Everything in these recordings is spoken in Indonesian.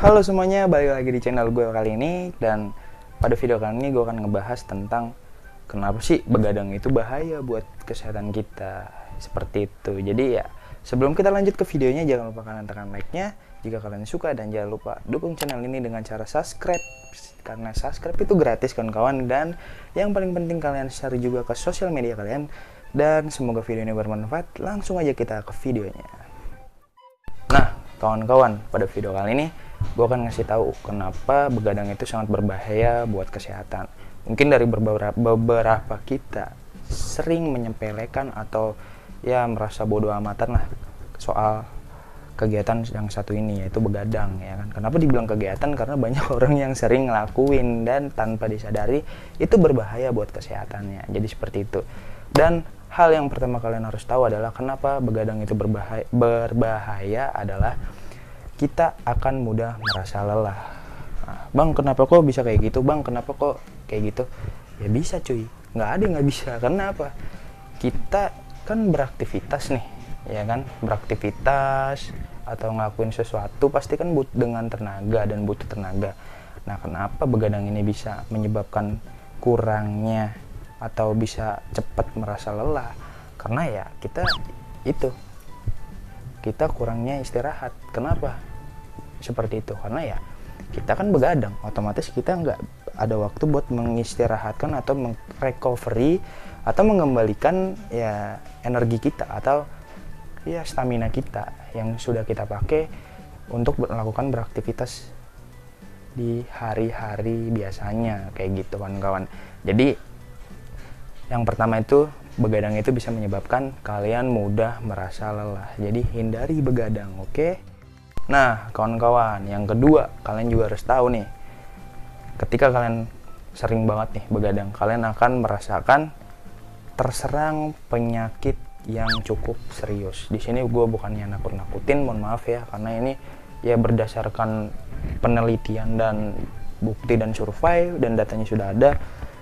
Halo semuanya, balik lagi di channel gue kali ini. Dan pada video kali ini gue akan ngebahas tentang kenapa sih begadang itu bahaya buat kesehatan kita. Seperti itu. Jadi ya, sebelum kita lanjut ke videonya, jangan lupa kalian tekan like-nya jika kalian suka. Dan jangan lupa dukung channel ini dengan cara subscribe, karena subscribe itu gratis kawan-kawan. Dan yang paling penting, kalian share juga ke sosial media kalian. Dan semoga video ini bermanfaat. Langsung aja kita ke videonya. Nah kawan-kawan, pada video kali ini gue akan ngasih tahu kenapa begadang itu sangat berbahaya buat kesehatan. Mungkin dari beberapa kita sering menyepelekan atau ya merasa bodoh amatan lah soal kegiatan yang satu ini, yaitu begadang, ya kan. Kenapa dibilang kegiatan? Karena banyak orang yang sering ngelakuin dan tanpa disadari itu berbahaya buat kesehatannya. Jadi seperti itu. Dan hal yang pertama kalian harus tahu adalah kenapa begadang itu berbahaya adalah kita akan mudah merasa lelah. Nah, bang, kenapa kok bisa kayak gitu? Bang, kenapa kok kayak gitu? Ya bisa cuy, nggak ada yang nggak bisa. Karena apa? Kita kan beraktivitas nih, ya kan? Beraktivitas atau ngelakuin sesuatu pasti kan dengan tenaga dan butuh tenaga. Nah, kenapa begadang ini bisa menyebabkan kurangnya atau bisa cepat merasa lelah? Karena ya kita kurangnya istirahat. Kenapa seperti itu? Karena ya kita kan begadang, otomatis kita nggak ada waktu buat mengistirahatkan atau recovery atau mengembalikan ya energi kita atau ya stamina kita yang sudah kita pakai untuk melakukan beraktivitas di hari-hari biasanya, kayak gitu kawan-kawan. Jadi yang pertama itu, begadang itu bisa menyebabkan kalian mudah merasa lelah. Jadi hindari begadang, oke? Nah, kawan-kawan, yang kedua, kalian juga harus tahu nih. Ketika kalian sering banget nih begadang, kalian akan merasakan terserang penyakit yang cukup serius. Di sini gue bukannya nakut-nakutin, mohon maaf ya, karena ini ya berdasarkan penelitian dan bukti dan survei dan datanya sudah ada.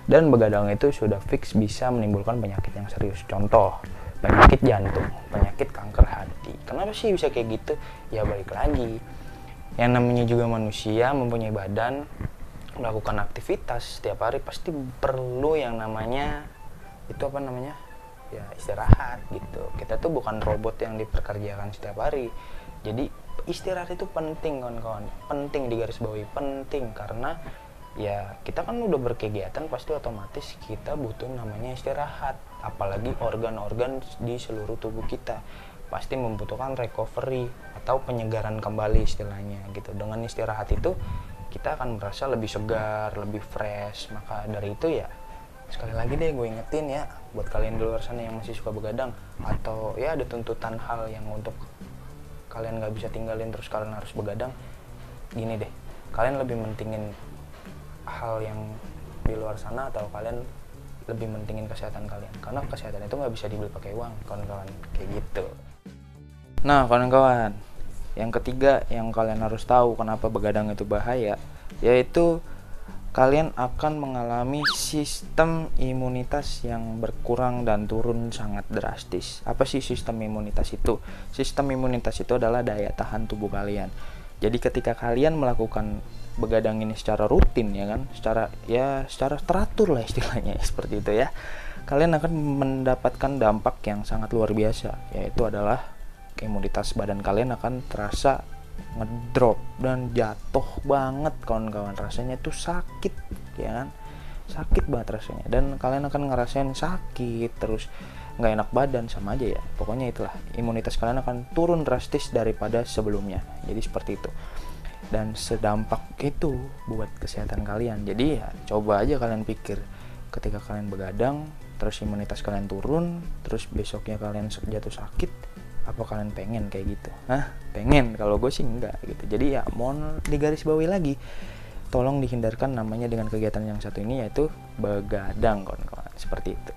Dan begadang itu sudah fix bisa menimbulkan penyakit yang serius. Contoh, penyakit jantung, penyakit kanker hati. Kenapa sih bisa kayak gitu? Ya balik lagi, yang namanya juga manusia mempunyai badan, melakukan aktivitas setiap hari pasti perlu yang namanya ya istirahat gitu. Kita tuh bukan robot yang diperkerjakan setiap hari. Jadi istirahat itu penting kawan-kawan, penting digarisbawahi, penting karena ya kita kan udah berkegiatan, pasti otomatis kita butuh namanya istirahat. Apalagi organ-organ di seluruh tubuh kita pasti membutuhkan recovery atau penyegaran kembali istilahnya gitu. Dengan istirahat itu kita akan merasa lebih segar, lebih fresh. Maka dari itu ya, sekali lagi deh gue ingetin ya, buat kalian di luar sana yang masih suka begadang atau ya ada tuntutan hal yang untuk kalian gak bisa tinggalin terus kalian harus begadang, gini deh, kalian lebih mentingin hal yang di luar sana atau kalian lebih mentingin kesehatan kalian? Karena kesehatan itu nggak bisa dibeli pakai uang kawan-kawan, kayak gitu. Nah kawan-kawan, yang ketiga yang kalian harus tahu kenapa begadang itu bahaya, yaitu kalian akan mengalami sistem imunitas yang berkurang dan turun sangat drastis. Apa sih sistem imunitas itu? Sistem imunitas itu adalah daya tahan tubuh kalian. Jadi ketika kalian melakukan begadang ini secara rutin, ya kan, secara teratur lah istilahnya, seperti itu ya, kalian akan mendapatkan dampak yang sangat luar biasa, yaitu adalah imunitas badan kalian akan terasa ngedrop dan jatuh banget kawan-kawan. Rasanya tuh sakit, ya kan, sakit banget rasanya, dan kalian akan ngerasain sakit terus, nggak enak badan, sama aja ya, pokoknya itulah, imunitas kalian akan turun drastis daripada sebelumnya. Jadi seperti itu, dan sedampak itu buat kesehatan kalian. Jadi ya coba aja kalian pikir, ketika kalian begadang terus imunitas kalian turun, terus besoknya kalian jatuh sakit, apa kalian pengen kayak gitu? Pengen? Kalau gue sih enggak gitu. Jadi ya mohon digarisbawahi lagi, tolong dihindarkan namanya dengan kegiatan yang satu ini, yaitu begadang kawan-kawan, seperti itu.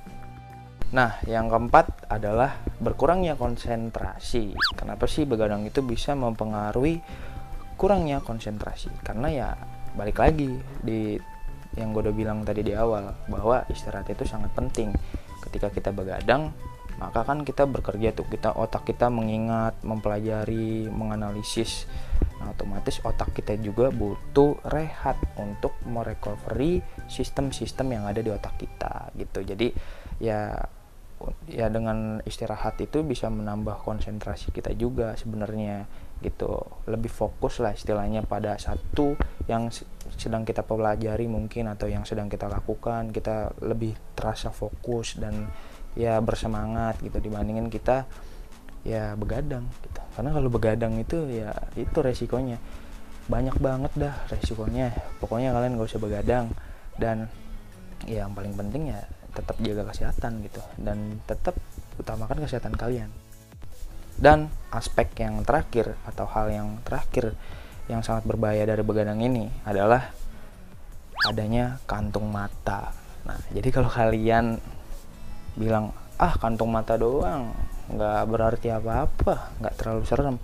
Nah, yang keempat adalah berkurangnya konsentrasi. Kenapa sih begadang itu bisa mempengaruhi kurangnya konsentrasi? Karena ya balik lagi di yang gue udah bilang tadi di awal, bahwa istirahat itu sangat penting. Ketika kita begadang, maka kan kita bekerja tuh, otak kita mengingat, mempelajari, menganalisis Nah, otomatis otak kita juga butuh rehat untuk merecovery sistem-sistem yang ada di otak kita gitu. Jadi ya dengan istirahat itu bisa menambah konsentrasi kita juga sebenarnya gitu, lebih fokus lah istilahnya pada satu yang sedang kita pelajari mungkin atau yang sedang kita lakukan, kita lebih terasa fokus dan ya bersemangat gitu dibandingin kita ya begadang gitu. Karena kalau begadang itu ya itu resikonya banyak banget dah resikonya. Pokoknya kalian gak usah begadang, dan ya yang paling penting ya tetap jaga kesehatan gitu, dan tetap utamakan kesehatan kalian. Dan aspek yang terakhir atau hal yang terakhir yang sangat berbahaya dari begadang ini adalah adanya kantung mata. Nah, jadi kalau kalian bilang kantung mata doang nggak berarti apa-apa, nggak terlalu serem,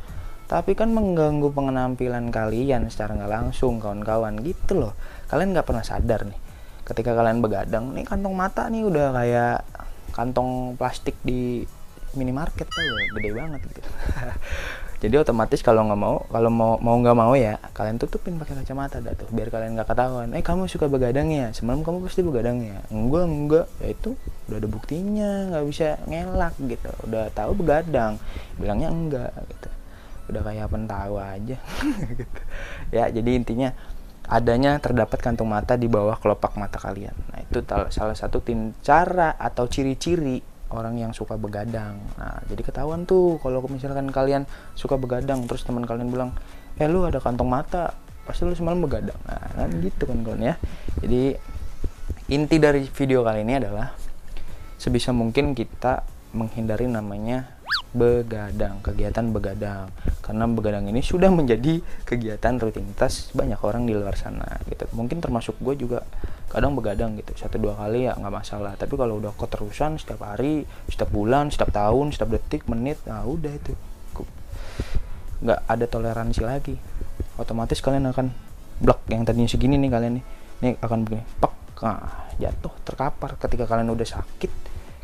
tapi kan mengganggu penampilan kalian secara nggak langsung kawan-kawan gitu loh. Kalian nggak pernah sadar nih, ketika kalian begadang nih kantong mata nih udah kayak kantong plastik di minimarket tuh, gede banget gitu. Jadi otomatis kalau mau nggak mau ya kalian tutupin pakai kacamata dah tuh, biar kalian nggak ketahuan. Kamu suka begadang ya, semalam kamu pasti begadang ya. Enggak, ya itu udah ada buktinya, nggak bisa ngelak gitu, udah tahu begadang bilangnya enggak gitu, udah kayak pentawa aja. Gitu ya. Jadi intinya adanya terdapat kantung mata di bawah kelopak mata kalian. Nah, itu salah satu cara atau ciri-ciri orang yang suka begadang. Nah, jadi ketahuan tuh kalau misalkan kalian suka begadang terus teman kalian bilang, lu ada kantong mata, pasti lu semalam begadang. Nah, kan gitu kan kawan ya. Jadi inti dari video kali ini adalah sebisa mungkin kita menghindari namanya begadang, kegiatan begadang, karena begadang ini sudah menjadi kegiatan rutinitas banyak orang di luar sana gitu. Mungkin termasuk gue juga kadang begadang gitu 1-2 kali ya nggak masalah, tapi kalau udah keterusan setiap hari, setiap bulan, setiap tahun, setiap detik, menit, nah udah itu nggak ada toleransi lagi. Otomatis kalian akan blok yang tadinya segini nih, kalian nih akan begini pak, jatuh terkapar. Ketika kalian udah sakit,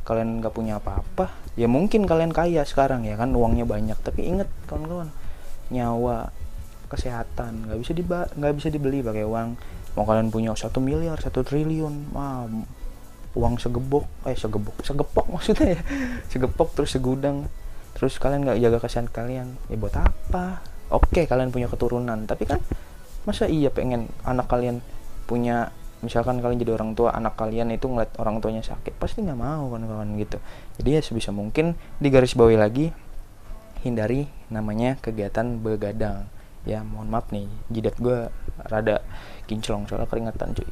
kalian nggak punya apa-apa, ya mungkin kalian kaya sekarang ya kan, uangnya banyak, tapi inget kawan-kawan, nyawa, kesehatan nggak bisa dibeli pakai uang. Mau kalian punya 1 miliar, 1 triliun, uang segepok maksudnya ya, segepok terus segudang, terus kalian nggak jaga kesehatan kalian, ya buat apa? Oke, kalian punya keturunan, tapi kan masa iya pengen anak kalian punya, misalkan kalian jadi orang tua, anak kalian itu ngeliat orang tuanya sakit, pasti nggak mau kawan-kawan gitu. Jadi ya sebisa mungkin digarisbawahi lagi, hindari namanya kegiatan begadang. Ya mohon maaf nih, jidat gue rada kinclong soalnya keringatan cuy.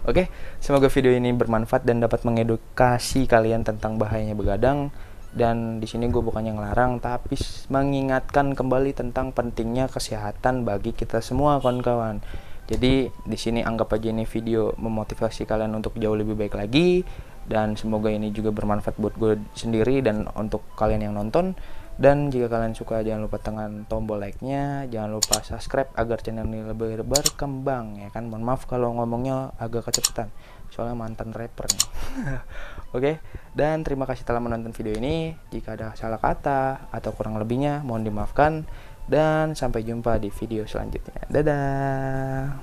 Oke, semoga video ini bermanfaat dan dapat mengedukasi kalian tentang bahayanya begadang. Dan di sini gue bukannya ngelarang, tapi mengingatkan kembali tentang pentingnya kesehatan bagi kita semua kawan-kawan. Jadi di sini anggap aja ini video memotivasi kalian untuk jauh lebih baik lagi, dan semoga ini juga bermanfaat buat gue sendiri dan untuk kalian yang nonton. Dan jika kalian suka, jangan lupa tekan tombol like-nya, jangan lupa subscribe agar channel ini lebih berkembang ya kan. Mohon maaf kalau ngomongnya agak kecepatan, soalnya mantan rapper nih. Oke, dan terima kasih telah menonton video ini. Jika ada salah kata atau kurang lebihnya mohon dimaafkan, dan sampai jumpa di video selanjutnya. Dadah.